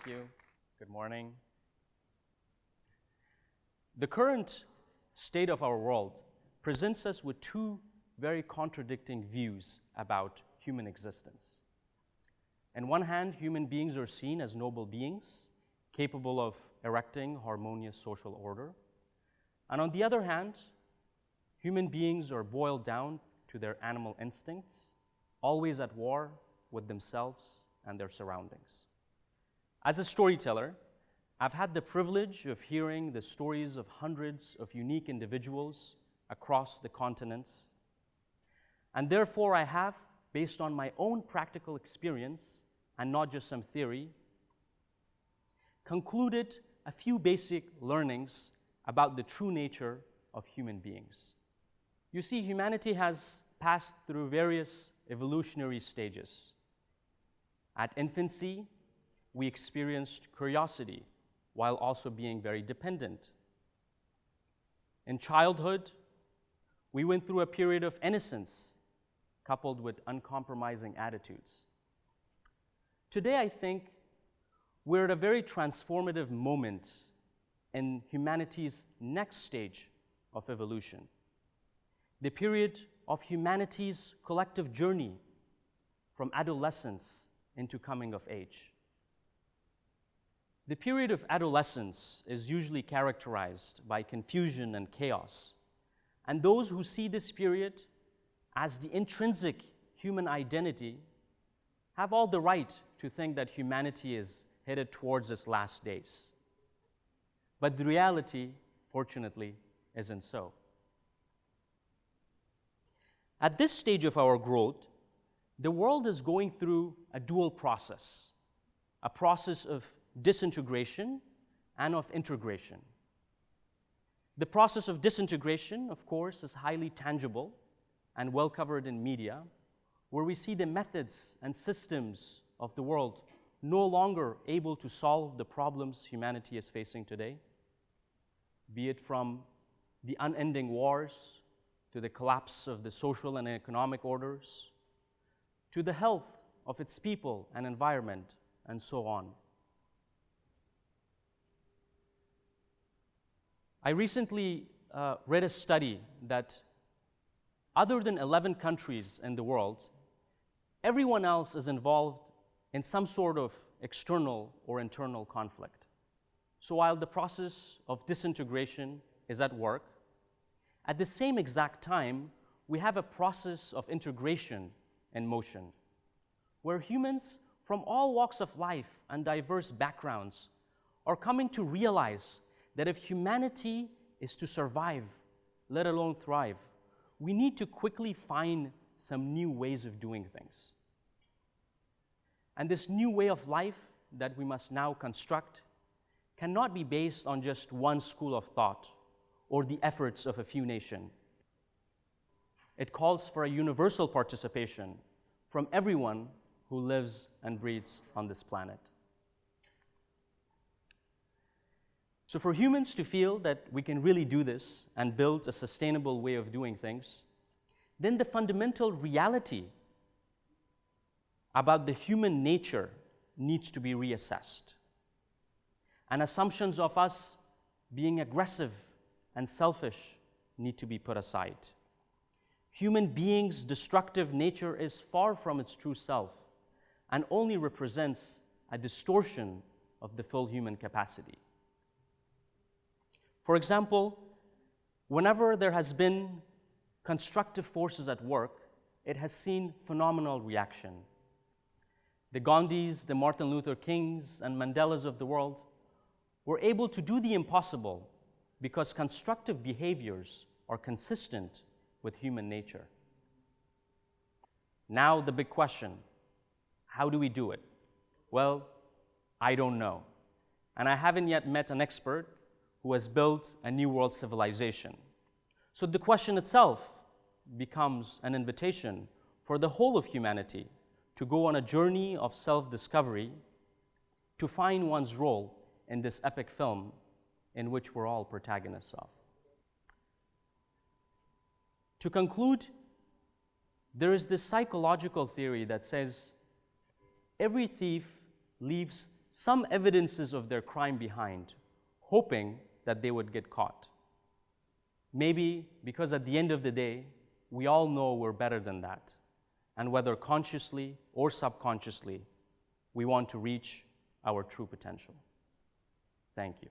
Thank you. Good morning. The current state of our world presents us with two very contradicting views about human existence. On one hand, human beings are seen as noble beings, capable of erecting harmonious social order. And on the other hand, human beings are boiled down to their animal instincts, always at war with themselves and their surroundings. As a storyteller, I've had the privilege of hearing the stories of hundreds of unique individuals across the continents. And therefore, I have, based on my own practical experience and not just some theory, concluded a few basic learnings about the true nature of human beings. You see, humanity has passed through various evolutionary stages. At infancy, we experienced curiosity while also being very dependent. In childhood, we went through a period of innocence coupled with uncompromising attitudes. Today, I think we're at a very transformative moment in humanity's next stage of evolution, the period of humanity's collective journey from adolescence into coming of age. The period of adolescence is usually characterized by confusion and chaos, and those who see this period as the intrinsic human identity have all the right to think that humanity is headed towards its last days. But the reality, fortunately, isn't so. At this stage of our growth, the world is going through a dual process, a process of disintegration and of integration. The process of disintegration, of course, is highly tangible and well covered in media, where we see the methods and systems of the world no longer able to solve the problems humanity is facing today, be it from the unending wars to the collapse of the social and economic orders, to the health of its people and environment, and so on. I recently read a study that other than 11 countries in the world, everyone else is involved in some sort of external or internal conflict. So while the process of disintegration is at work, at the same exact time, we have a process of integration in motion, where humans from all walks of life and diverse backgrounds are coming to realize that if humanity is to survive, let alone thrive, we need to quickly find some new ways of doing things. And this new way of life that we must now construct cannot be based on just one school of thought or the efforts of a few nations. It calls for a universal participation from everyone who lives and breathes on this planet. So for humans to feel that we can really do this and build a sustainable way of doing things, then the fundamental reality about the human nature needs to be reassessed. And assumptions of us being aggressive and selfish need to be put aside. Human beings' destructive nature is far from its true self and only represents a distortion of the full human capacity. For example, whenever there has been constructive forces at work, it has seen phenomenal reaction. The Gandhis, the Martin Luther Kings, and Mandelas of the world were able to do the impossible because constructive behaviors are consistent with human nature. Now the big question, how do we do it? Well, I don't know. And I haven't yet met an expert who has built a new world civilization. So the question itself becomes an invitation for the whole of humanity to go on a journey of self-discovery to find one's role in this epic film in which we're all protagonists of. To conclude, there is this psychological theory that says every thief leaves some evidences of their crime behind, hoping that they would get caught. Maybe because at the end of the day, we all know we're better than that. And whether consciously or subconsciously, we want to reach our true potential. Thank you.